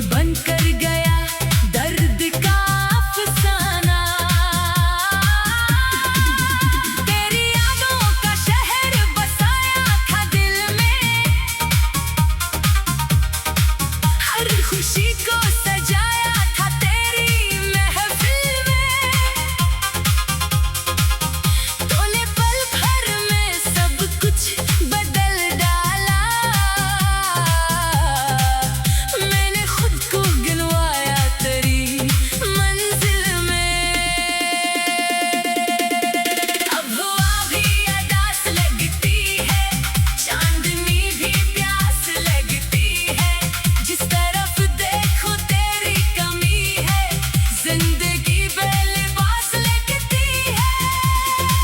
कोई बनकर गया दर्द का अफसाना। तेरी यादों का शहर बसाया था दिल में, हर खुशी को सजाया था तेरी महफिल में। तूने पल भर में सब कुछ बदल डाला, मैंने खुद को गिनवाया तेरी मंजिल में। अब हवा भी अदास लगती है, चांदनी भी प्यास लगती है, जिस तरफ देखो तेरी कमी है, जिंदगी बेलिबास लगती है।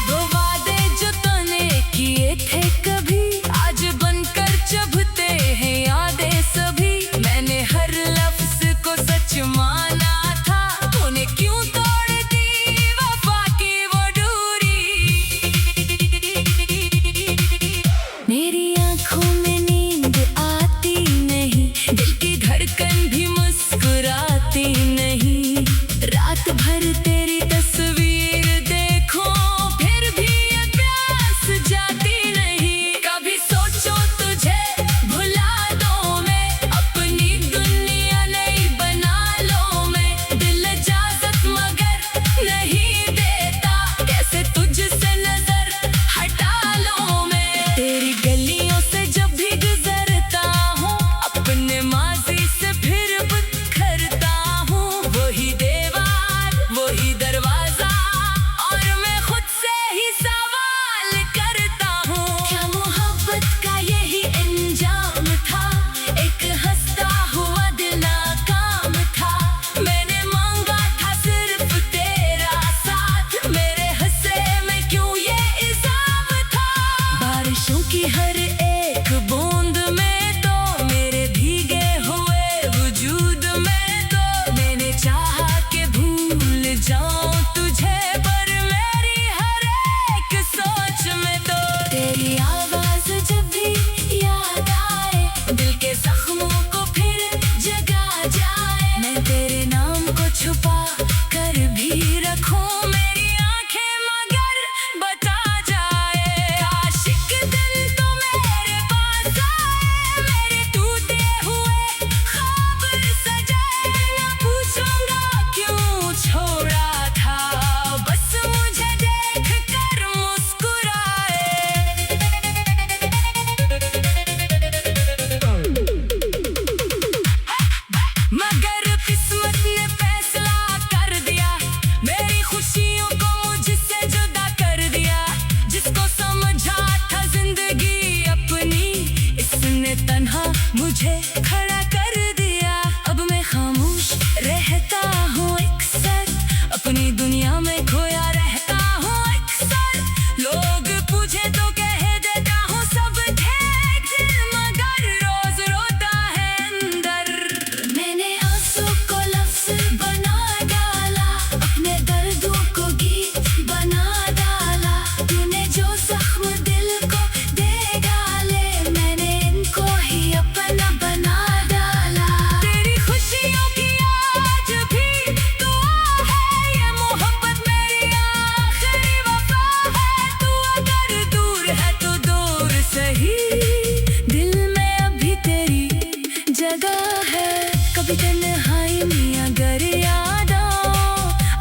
वो वादे जो तूने किए थे कभी, आज बनकर चुभते हैं यादें सभी। मैंने हर लफ्ज को सच माना था, तूने क्यों तोड़ दी वफा की वो डोरी। मेरी आंखों में नींद आती नहीं, दिल की धड़कन भी मुस्कुराती नहीं। रात भर तेरी तस्वीर देखो, फिर भी ये प्यास जाती नहीं। कभी सोचो तुझे भुला दूं मैं, अपनी दुनिया नई बना लो मैं। दिल इजाजत मगर नहीं देता, कैसे तुझसे नजर हटा लूं मैं। तेरी गलियों से जब भी गुजरता हूँ, अपने माजी से फिर बिखरता हूँ। वही दीवार वही दरवाजा, और मैं खुद से ही सवाल करता हूँ, क्या मोहब्बत का यही अंजाम था। एक हंसता हुआ दिल नाकाम था, मैंने मांगा था सिर्फ तेरा साथ, मेरे हंसे में क्यों ये इल्जाम था। बारिशों की हर एक बूंद में तो, मेरे भीगे हुए वजूद में तो, मैंने चाहा कि भूल जाऊं तुझे, पर मेरी हर एक सोच में तो तेरी आवाज जब भी याद आए, दिल के जख्मों को फिर जगा जाए। मैं तेरे नाम को छुपा कर भी रखूं, मेरी आंखें मगर बता जाए। आशिक दिल तो मेरे पास आए, मेरे टूटे हुए ख्वाब सजाए। ना पूछूंगा क्यों छोड़ा था, बस मुझे देख कर मुस्कुराए। मगर किस्मत ने फैसला कर दिया, मेरी खुशियों को मुझसे जुदा कर दिया। जिसको समझा था जिंदगी अपनी, इसने तन्हा मुझे खड़ा कर दिया। अब मैं खामोश रहता हूँ अक्सर, अपनी दुनिया में खोया रहता हूँ अक्सर। लोग पूछे तो कह देता हूँ सब ठीक दिल, मगर रोज रोता है अंदर। मैंने आंसू को लफ्ज बना डाला, अपने दर्दों को गीत बना डाला। तूने जो जख्म दिल को दे डाले, मैंने इनको ही अपना बना डाला। तेरी खुशियों की आज भी दुआ है, ये मोहब्बत मेरी आखिरी वफा है। तू अगर दूर है तो दूर सही, दिल में अभी तेरी जगह है। कभी तन्हाई में अगर याद आओ,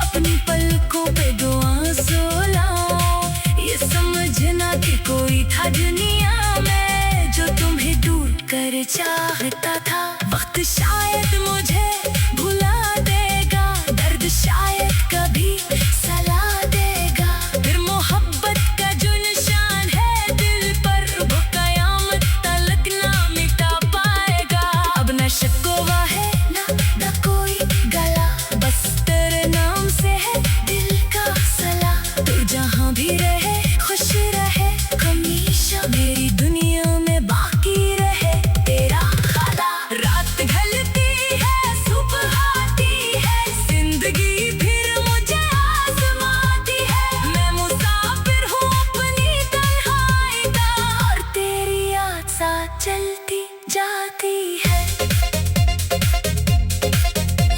अपनी पलकों पे दो आंसू लाओ। ये समझना कि कोई था दुनिया में, जो तुम्हें दूर कर चाहता था। वक्त शायद मुझे भुला देगा, दर्द शायद कभी सला देगा। फिर मोहब्बत का जो निशान है दिल पर, वो कयामत तलक ना मिटा पाएगा। अब न शिकवा है ना कोई गला, बस तेरे नाम से है दिल का सला। तू जहाँ भी रहे खुश रहे हमेशा, मेरी दुनिया में बाकी रहे तेरा खाला। रात ढलती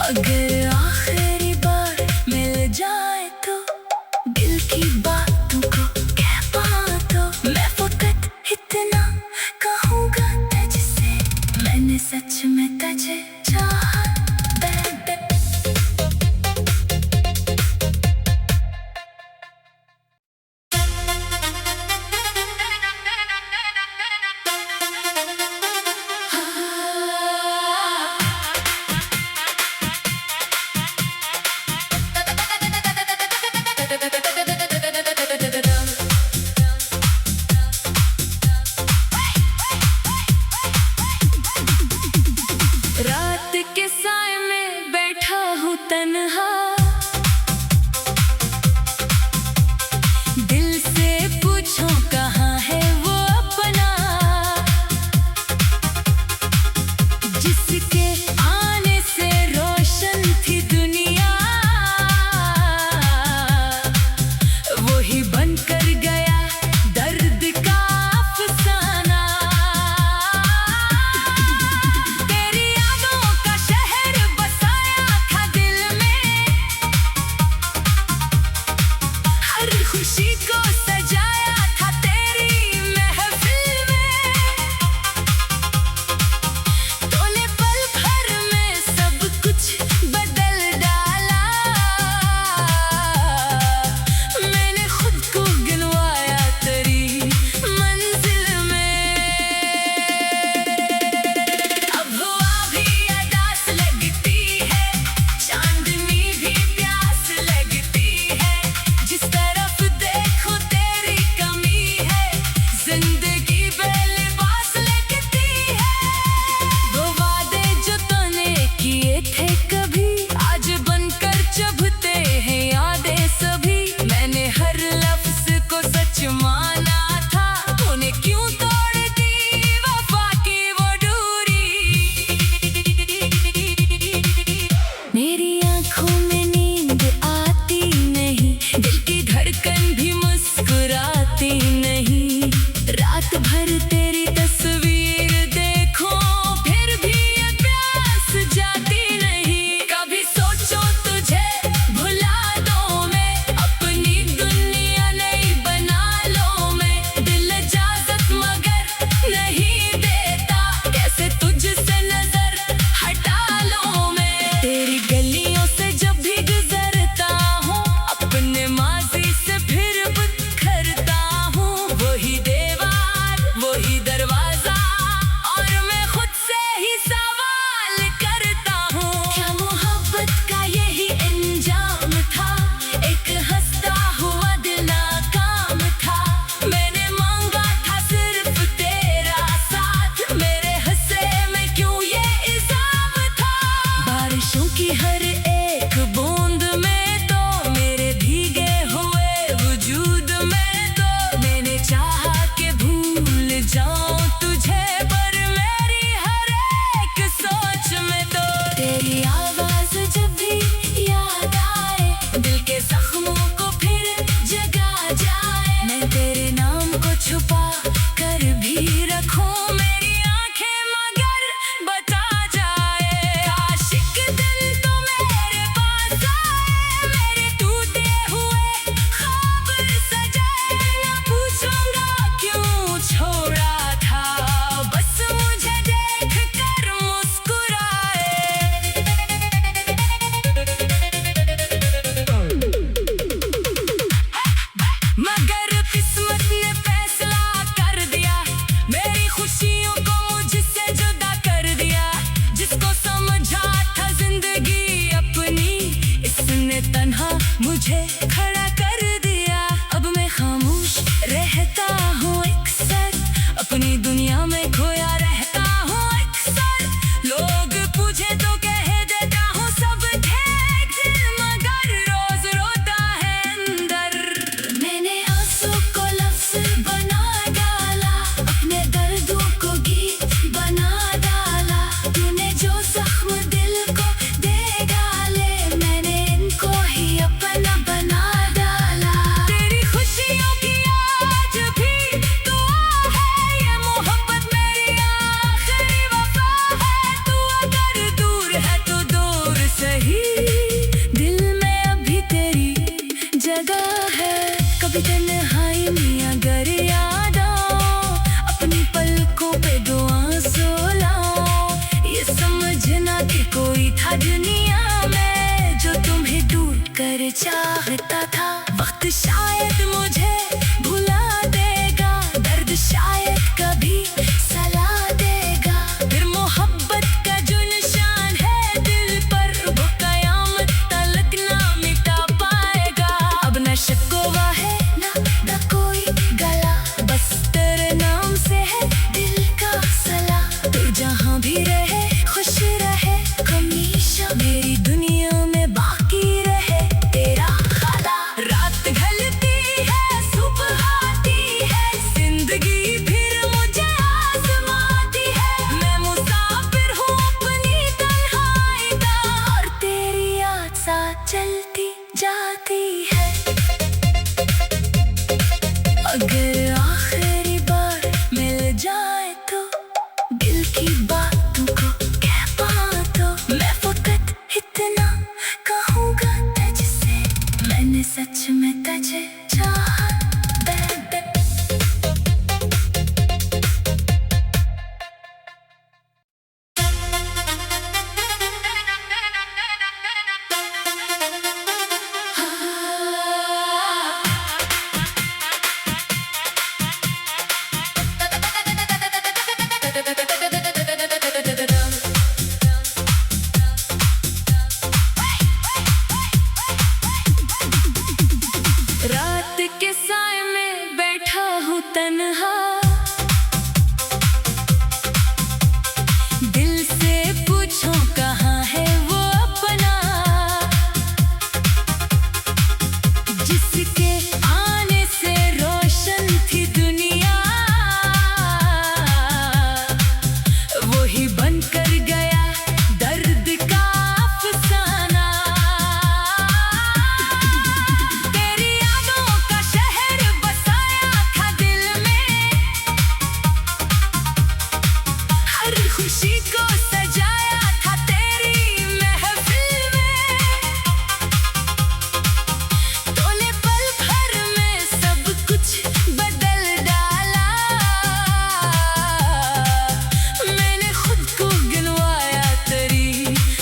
अगर आखिरी बार मिल जाए तो दिल की बातों को कह पाऊं तो मैं फकत इतना कहूँगा तुझसे, मैंने सच में तुझे चाहा। रात के साए में बैठा हूँ तन्हा, दिल से पूछो कहाँ है वो अपना, जिसके आने से रोशन थी दुनिया, वो ही बनकर गया दर्द का अफसाना। तेरी यादों का शहर बसाया था दिल में, हर खुशी को सजाया था तेरी महफिल में, तूने पल भर में सब कुछ बदल डाला, मैंने खुद को गिनवाया तेरी मंजिल में। अब हवा भी अदास लगती है, चांदनी भी प्यास लगती है, जिस तरफ देखो तेरी कमी है, जिंदगी बेलिबास लगती है। वो वादे जो तूने किए थे कभी, आज बनकर चुभते हैं यादें सभी, मैंने हर लफ्ज को सच माना था, तूने क्यों तोड़ दी वफा की वो डोरी। मेरी आंखों में नींद आती नहीं, दिल की धड़कन भी मुस्कुराती नहीं, रात भर तेरी तस्वीर देखो फिर भी ये प्यास जाती नहीं। कभी सोचो तुझे भुला दो मैं, अपनी दुनिया नई बना लो मैं, दिल इजाजत मगर नहीं देता, कैसे तुझसे नजर हटा लो मैं। तेरी गलियों से जब भी गुजरता हूँ, अपने माजी से फिर बिखरता हूँ, वही दीवार वही दरवाजा, और मैं खुद से ही सवाल करता हूँ, क्या मोहब्बत का यही अंजाम था, एक हंसता हुआ दिल नाकाम था, मैंने मांगा था सिर्फ तेरा साथ, मेरे हंसे में क्यों ये इल्जाम था। बारिशों की हर एक बूंद में तो मेरे भीगे हुए वजूद में तो मैंने चाहा कि भूल जाऊं तुझे, पर मेरी हर एक सोच में तो तेरी आवाज जब भी याद आए, दिल के जख्मों को फिर जगा जाए, मैं तेरे नाम को छुपा कर भी रखूं, मेरी आंखें मगर बता जाए। काश एक दिन तुम्हें दुनिया में जो तुम्हें दूर कर चाहता था। वक्त शायद मुझे भुला देगा, दर्द शायद कभी सला देगा। फिर मोहब्बत का जो निशान है दिल पर, वो कयामत तलक ना मिटा पाएगा। अब न शिकवा है ना कोई गला, बस तेरे नाम से है दिल का सला। तू जहाँ भी रहे खुश रहे हमेशा, मेरी दुनिया में बाकी रहे तेरा खाला। रात ढलती है सुबह आती है, जिंदगी फिर मुझे आजमाती है। मैं मुसाफिर हूँ अपनी तन्हाई का, और तेरी याद साथ चलती जाती है। अगर आखिरी बार मिल जाए तो दिल की बातों को कह पाऊं तो, मैं फकत इतना कहूँगा तुझसे, मैंने सच में तुझे चाहा बेबे। रात के साए में बैठा हूँ तन्हा, दिल से पूछो कहाँ है वो अपना, जिसके आने से रोशन थी दुनिया। वो ही बन कर गया दर्द का अफसाना। तेरी यादों का शहर बसाया था दिल में, हर खुशी को सजाया था तेरी महफिल में। तूने पल भर में सब कुछ बदल डाला, मैंने खुद को गिनवाया तेरी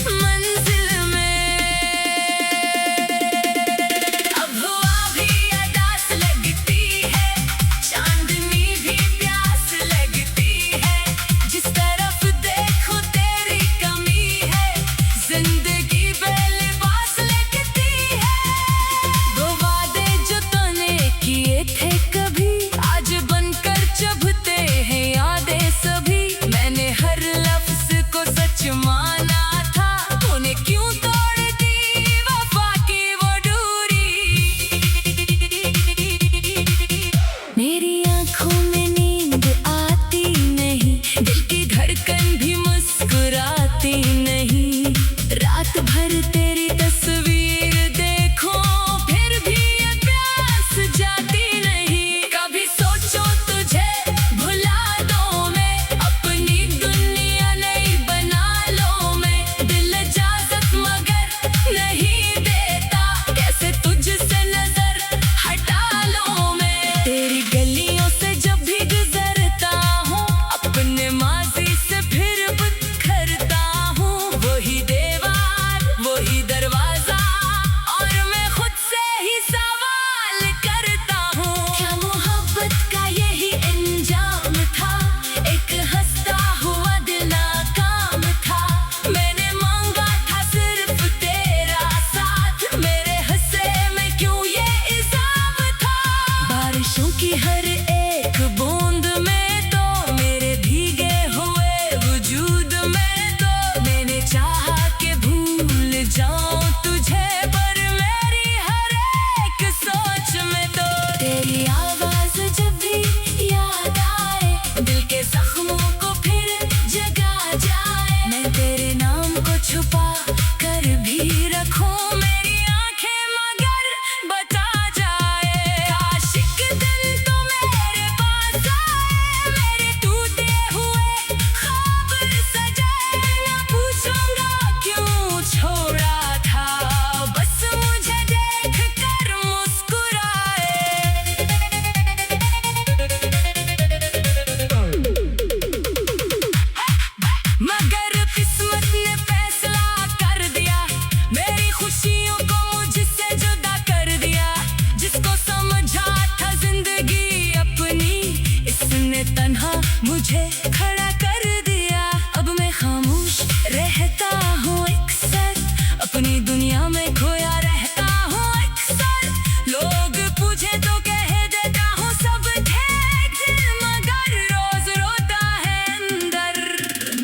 मंजिल में। अब हवा भी अदास लगती है, चांदनी भी प्यास लगती है। जिस तरफ देखो तेरी कमी है, जिंदगी बेलिबास लगती है। वो वादे जो तूने किए थे कभी, आज बनकर चुभते हैं यादें सभी। मैंने हर लफ्ज को सच माना था, तूने क्यों तोड़ दी वफा की वो डोरी। मेरी आंखों में नींद आती नहीं, दिल की धड़कन भी मुस्कुराती नहीं। रात भर तेरी तस्वीर देखो, फिर भी ये प्यास जाती नहीं। कभी सोचो तुझे भुला दो मैं, अपनी दुनिया नई बना लो मैं। दिल इजाजत मगर नहीं देता, कैसे तुझसे नजर हटा लो मैं। तेरी गलियों से जब भी गुजरता हूँ, अपने माजी से फिर बिखरता हूँ। वही दीवार वही अपनी दुनिया में खोया रहता हूँ अक्सर। लोग पूछे तो कह देता हूँ सब ठीक, दिल मगर रोज रोता है अंदर।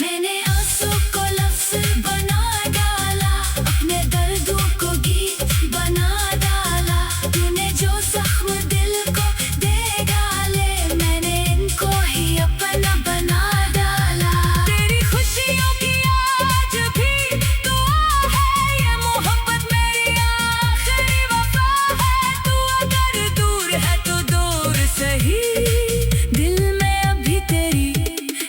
मैंने आंसू को लफ्ज बना डाला, अपने दर्दों को गीत बना डाला। तूने जो जख्म दिल को दे डाले, मैंने इनको ही अपना बना डाला। तेरी खुशियों की आज भी दुआ है, ये मोहब्बत मेरी आखिरी वफा है। तू अगर दूर है तो दूर सही, दिल में अभी तेरी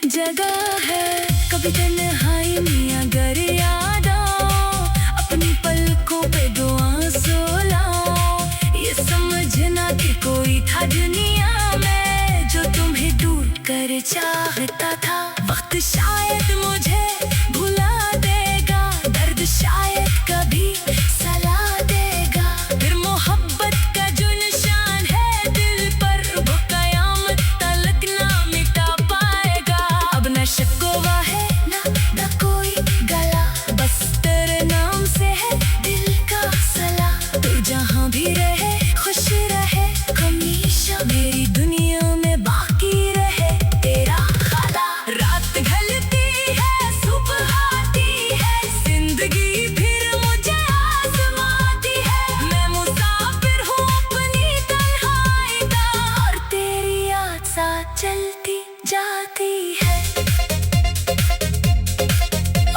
जगह है। कभी तन्हाई में अगर याद आओ, अपनी पलकों पे दो आंसू लाओ। ये समझना कि कोई था दुनिया में जो तुम्हें दूर कर चाहता था। वक्त शायद मुझे भुला देगा, दर्द शायद कभी सला देगा। फिर मोहब्बत का जो निशान है दिल पर, वो कयामत तलक ना मिटा पाएगा। अब न शिकवा है ना कोई गला, बस तेरे नाम से है दिल का सला। तू जहाँ भी रहे खुश रहे हमेशा, मेरी दुनिया में बाकी रहे तेरा खाला। रात ढलती है सुबह आती है, जिंदगी फिर मुझे आजमाती है। मैं मुसाफिर हूँ अपनी तन्हाई का, और तेरी याद साथ चलती जाती है।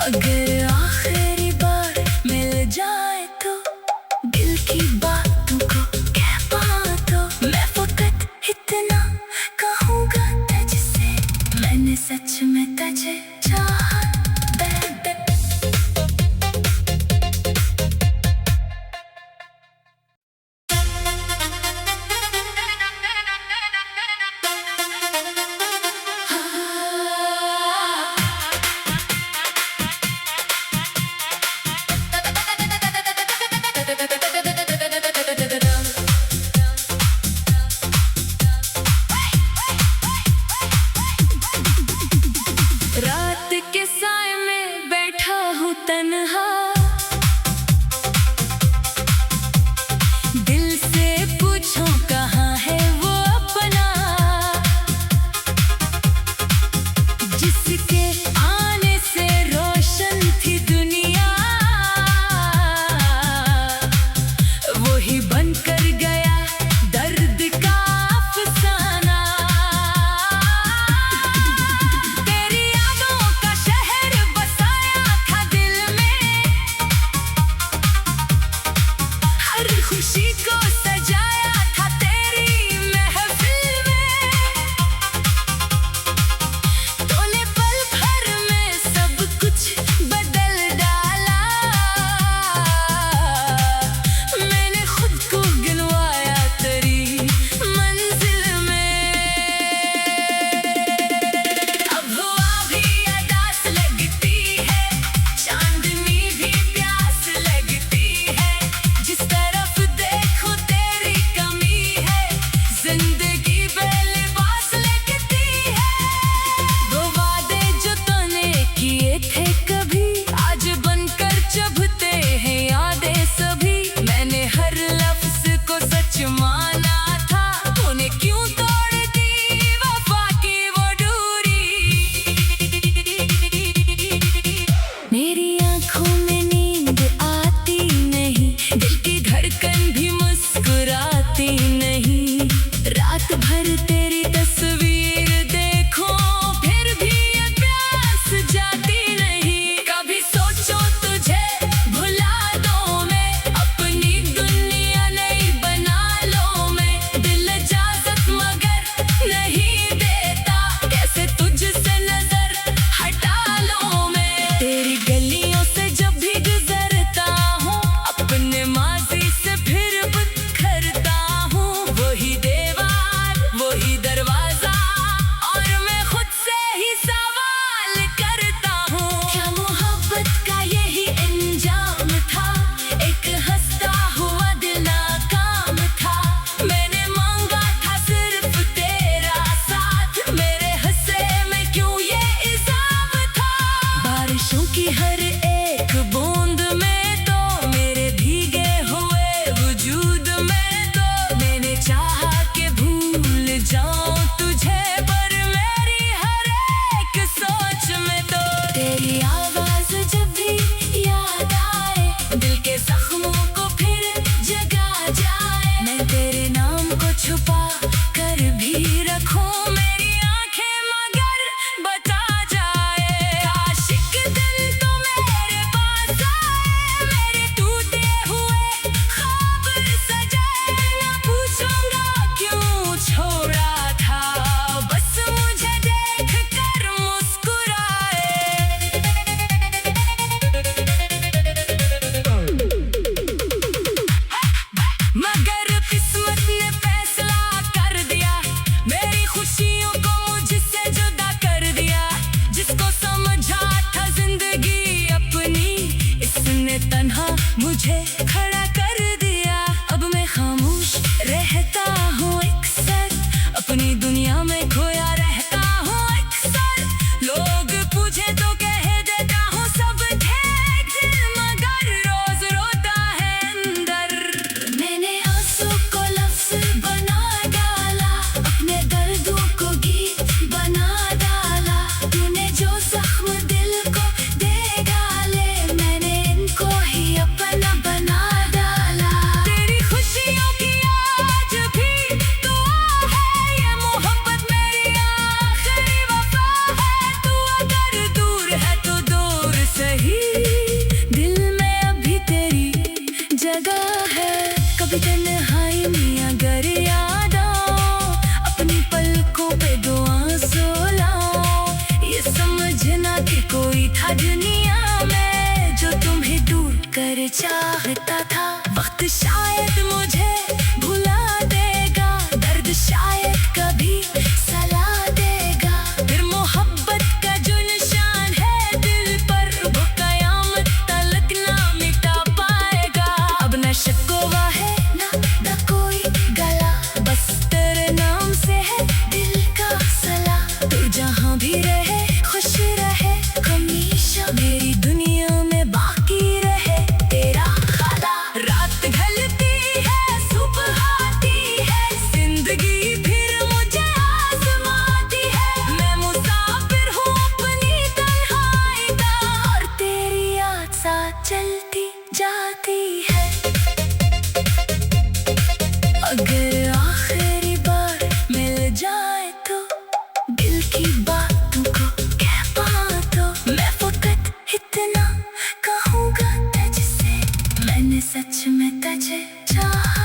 अगर आखिरी बार मिल जाए तो दिल की बातों को कह पाऊं तो, मैं फकत इतना कहूँगा तुझसे, मैंने सच में तुझे चाहा। रात के साए में बैठा हूँ तन्हा, दिल से पूछो कहाँ है वो अपना, जिसके आने से रोशन थी दुनिया। तूने तन्हा मुझे खड़ा कर दिया। अब मैं खामोश रहता हूँ अक्सर, अपनी दुनिया में खोया रहता हूँ अक्सर। लोग पूछे तो कह देता हूँ सब ठीक दिल, मगर रोज रोता है अंदर। मैंने आंसू को लफ्ज बना डाला, अपने दर्दों को गीत बना डाला। तूने जो जख्म दिल को दे डाले, मैंने इनको ही अपना बना डाला। तेरी खुशियों की आज भी दुआ है, ये मोहब्बत मेरी आखिरी वफा है। तू अगर दूर है तो दूर सही, दिल में अभी तेरी जगह है। कभी तन्हाई में अगर याद आओ, अपनी पलकों पे दो आंसू लाओ। ये समझना कि कोई था दुनिया में जो तुम्हें दूर कर चाहता था। वक्त शायद मुझे भुला देगा, दर्द शायद कभी सला देगा। फिर मोहब्बत का जो निशान है दिल पर, वो कयामत तलक ना मिटा पाएगा। अब न शिकवा है ना कोई गला, बस तेरे नाम से है दिल का सला। तू जहाँ भी रहे खुश रहे हमेशा, मेरी दुनिया में बाकी रहे तेरा खाला। रात ढलती है सुबह आती है, जिंदगी फिर मुझे आजमाती है। मैं मुसाफिर हूँ अपनी तन्हाई का, और तेरी याद साथ चलती जाती है। अगर आखिरी बार मिल जाए तो दिल की बातों को कह पाऊं तो, मैं फकत इतना कहूँगा तुझसे, मैंने सच में तुझे चाहा।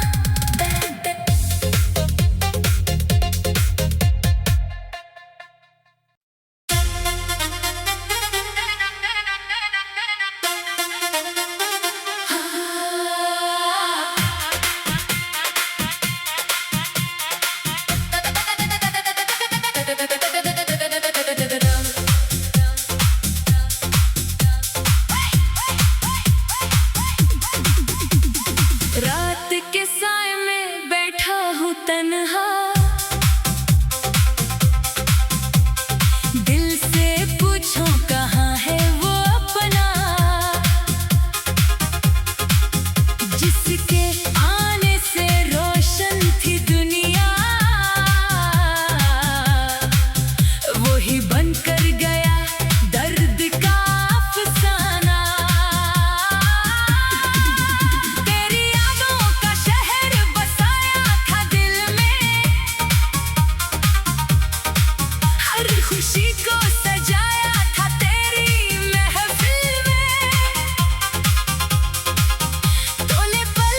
रात के साए में बैठा हूँ तन्हा, दिल से पूछो कहाँ है वो अपना, जिसके आने से रोशन थी दुनिया। वो ही बन कर गया दर्द का अफसाना। तेरी यादों का शहर बसाया था दिल में, हर खुशी को सजाया था तेरी महफिल में। तोले पल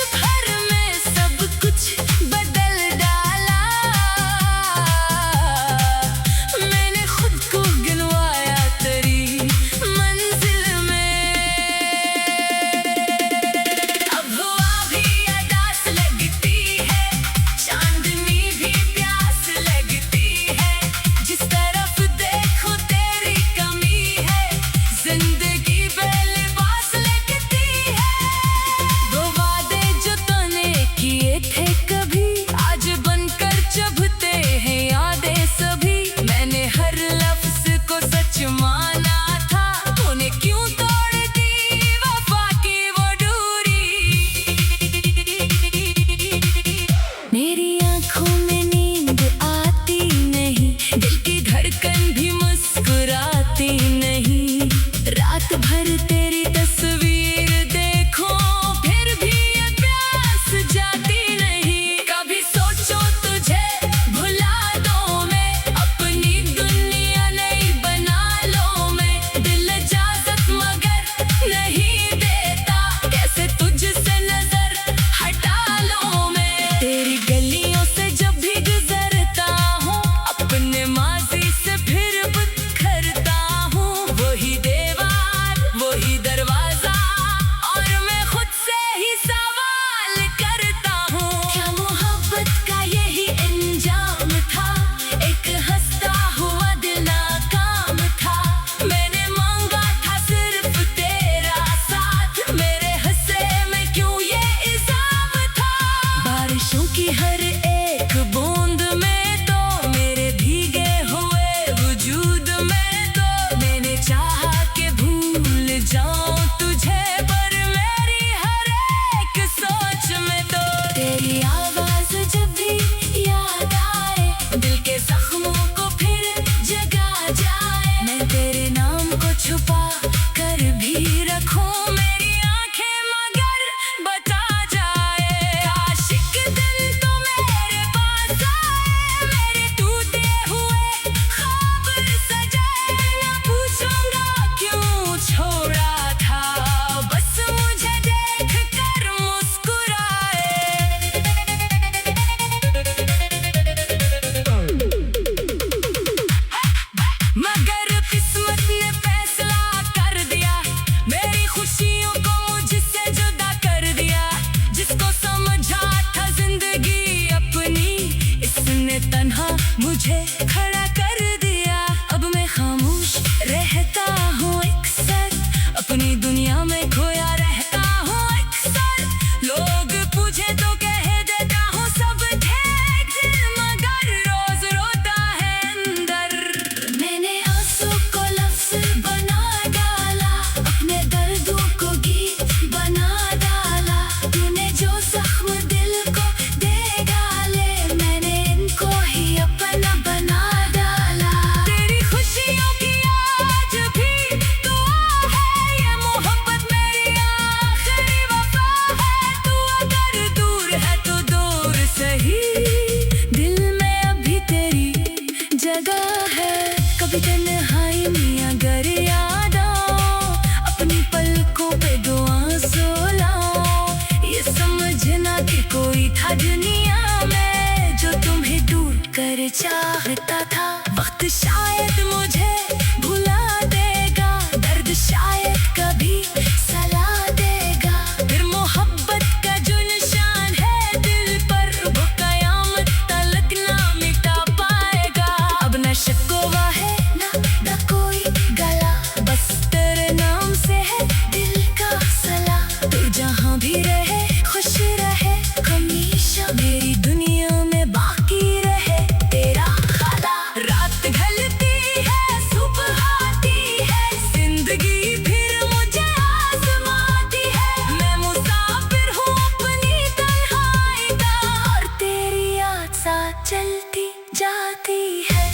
वक्त शायद मुझे भुला देगा, दर्द शायद कभी सला देगा। फिर मोहब्बत का जो निशान है दिल पर, वो कयामत तलक ना मिटा पाएगा। अब न शिकवा है ना कोई गला, बस तेरे नाम से है दिल का सला। तू जहाँ भी रहे खुश रहे हमेशा, मेरी दुनिया में बाकी रहे तेरा खाला। रात ढलती है सुबह आती है, जिंदगी फिर मुझे आजमाती है। मैं मुसाफिर हूँ अपनी तन्हाई का, और तेरी याद साथ चलती जाती है।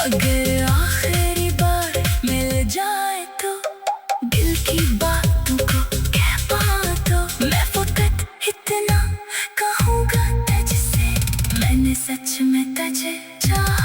अगर आखिरी बार मिल जाए तो दिल की बातों को कह पाऊं तो, मैं फकत इतना कहूँगा तुझसे, मैंने सच में तुझे चाहा।